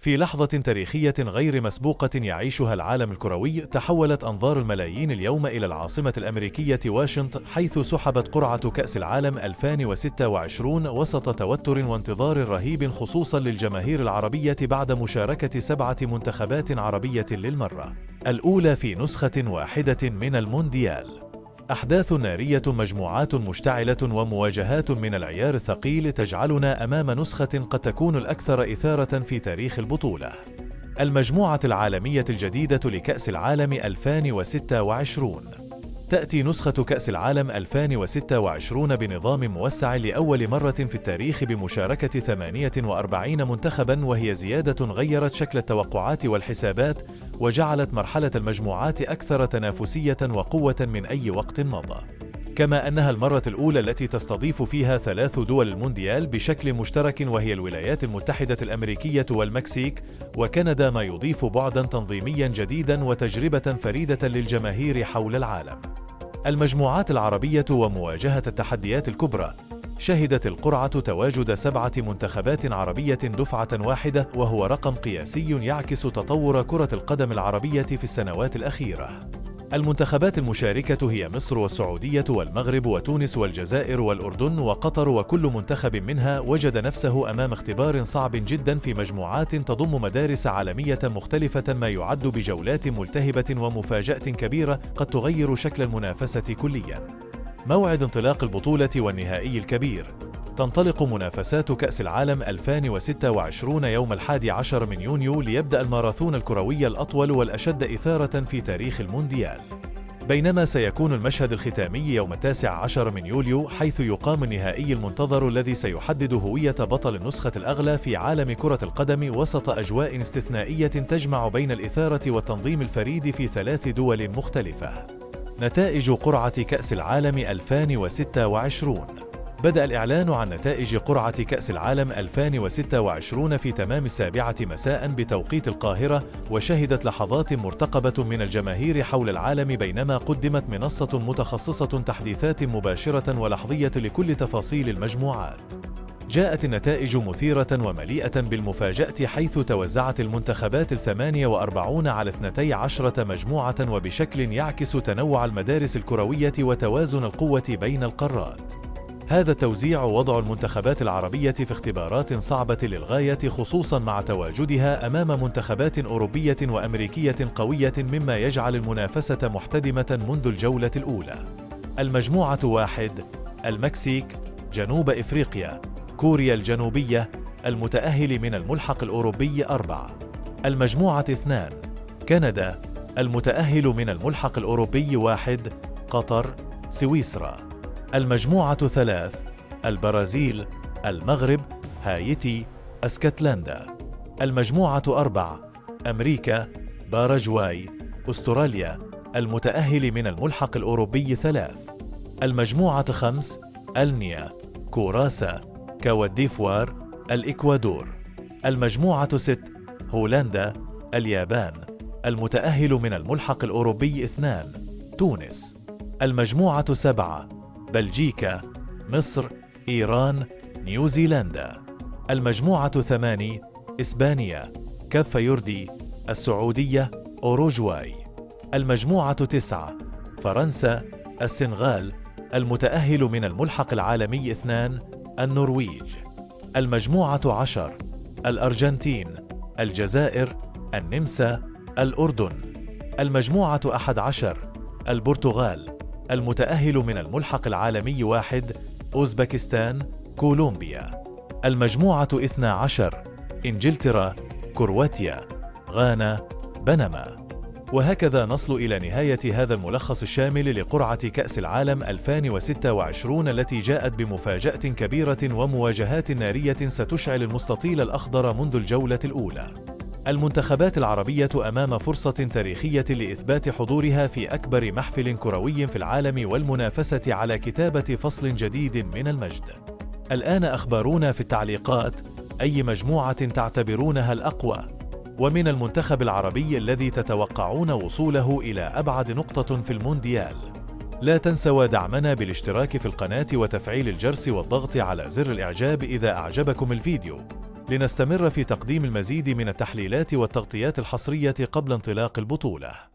في لحظة تاريخية غير مسبوقة يعيشها العالم الكروي، تحولت أنظار الملايين اليوم إلى العاصمة الأمريكية واشنطن، حيث سحبت قرعة كأس العالم 2026 وسط توتر وانتظار رهيب خصوصا للجماهير العربية بعد مشاركة 7 منتخبات عربية للمرة الأولى في نسخة واحدة من المونديال. أحداث نارية، مجموعات مشتعلة، ومواجهات من العيار الثقيل تجعلنا أمام نسخة قد تكون الأكثر إثارة في تاريخ البطولة. المجموعة العالمية الجديدة لكأس العالم 2026. تأتي نسخة كأس العالم 2026 بنظام موسع لأول مرة في التاريخ بمشاركة 48 منتخباً، وهي زيادة غيرت شكل التوقعات والحسابات وجعلت مرحلة المجموعات أكثر تنافسية وقوة من أي وقت مضى. كما أنها المرة الأولى التي تستضيف فيها 3 دول المونديال بشكل مشترك، وهي الولايات المتحدة الأمريكية والمكسيك وكندا، ما يضيف بعداً تنظيمياً جديداً وتجربة فريدة للجماهير حول العالم. المجموعات العربية ومواجهة التحديات الكبرى. شهدت القرعة تواجد 7 منتخبات عربية دفعة واحدة، وهو رقم قياسي يعكس تطور كرة القدم العربية في السنوات الأخيرة. المنتخبات المشاركة هي مصر والسعودية والمغرب وتونس والجزائر والأردن وقطر، وكل منتخب منها وجد نفسه أمام اختبار صعب جدا في مجموعات تضم مدارس عالمية مختلفة، ما يعد بجولات ملتهبة ومفاجأة كبيرة قد تغير شكل المنافسة كليا. موعد انطلاق البطولة والنهائي الكبير. تنطلق منافسات كأس العالم 2026 يوم 11 من يونيو، ليبدأ الماراثون الكروي الأطول والأشد إثارة في تاريخ المونديال. بينما سيكون المشهد الختامي يوم 19 من يوليو، حيث يقام النهائي المنتظر الذي سيحدد هوية بطل النسخة الأغلى في عالم كرة القدم، وسط أجواء استثنائية تجمع بين الإثارة والتنظيم الفريد في 3 دول مختلفة. نتائج قرعة كأس العالم 2026. بدأ الإعلان عن نتائج قرعة كأس العالم 2026 في تمام 7 مساء بتوقيت القاهرة، وشهدت لحظات مرتقبة من الجماهير حول العالم، بينما قدمت منصة متخصصة تحديثات مباشرة ولحظية لكل تفاصيل المجموعات. جاءت النتائج مثيرة ومليئة بالمفاجأة، حيث توزعت المنتخبات 48 على 12 مجموعة، وبشكل يعكس تنوع المدارس الكروية وتوازن القوة بين القارات. هذا التوزيع وضع المنتخبات العربية في اختبارات صعبة للغاية، خصوصا مع تواجدها أمام منتخبات أوروبية وأمريكية قوية، مما يجعل المنافسة محتدمة منذ الجولة الأولى. المجموعة 1: المكسيك، جنوب إفريقيا، كوريا الجنوبية، المتأهل من الملحق الأوروبي 4. المجموعة 2: كندا، المتأهل من الملحق الأوروبي 1، قطر، سويسرا. المجموعة 3: البرازيل، المغرب، هايتي، اسكتلندا. المجموعة 4: أمريكا، باراجواي، أستراليا، المتأهل من الملحق الأوروبي 3. المجموعة 5: ألنيا، كوراسا، كوت ديفوار، الإكوادور. المجموعة 6: هولندا، اليابان، المتأهل من الملحق الأوروبي 2، تونس. المجموعة 7: بلجيكا، مصر، إيران، نيوزيلندا. المجموعة 8: إسبانيا، كاب فيردي، السعودية، أوروجواي. المجموعة 9: فرنسا، السنغال، المتأهل من الملحق العالمي 2، النرويج. المجموعة 10: الأرجنتين، الجزائر، النمسا، الأردن. المجموعة 11: البرتغال، المتأهل من الملحق العالمي 1، أوزبكستان، كولومبيا. المجموعة 12: إنجلترا، كرواتيا، غانا، بنما. وهكذا نصل إلى نهاية هذا الملخص الشامل لقرعة كأس العالم 2026، التي جاءت بمفاجأة كبيرة ومواجهات نارية ستشعل المستطيل الأخضر منذ الجولة الأولى. المنتخبات العربية أمام فرصة تاريخية لإثبات حضورها في أكبر محفل كروي في العالم والمنافسة على كتابة فصل جديد من المجد. الآن أخبرونا في التعليقات أي مجموعة تعتبرونها الأقوى، ومن المنتخب العربي الذي تتوقعون وصوله إلى أبعد نقطة في المونديال. لا تنسوا دعمنا بالاشتراك في القناة وتفعيل الجرس والضغط على زر الإعجاب إذا أعجبكم الفيديو. لنستمر في تقديم المزيد من التحليلات والتغطيات الحصرية قبل انطلاق البطولة.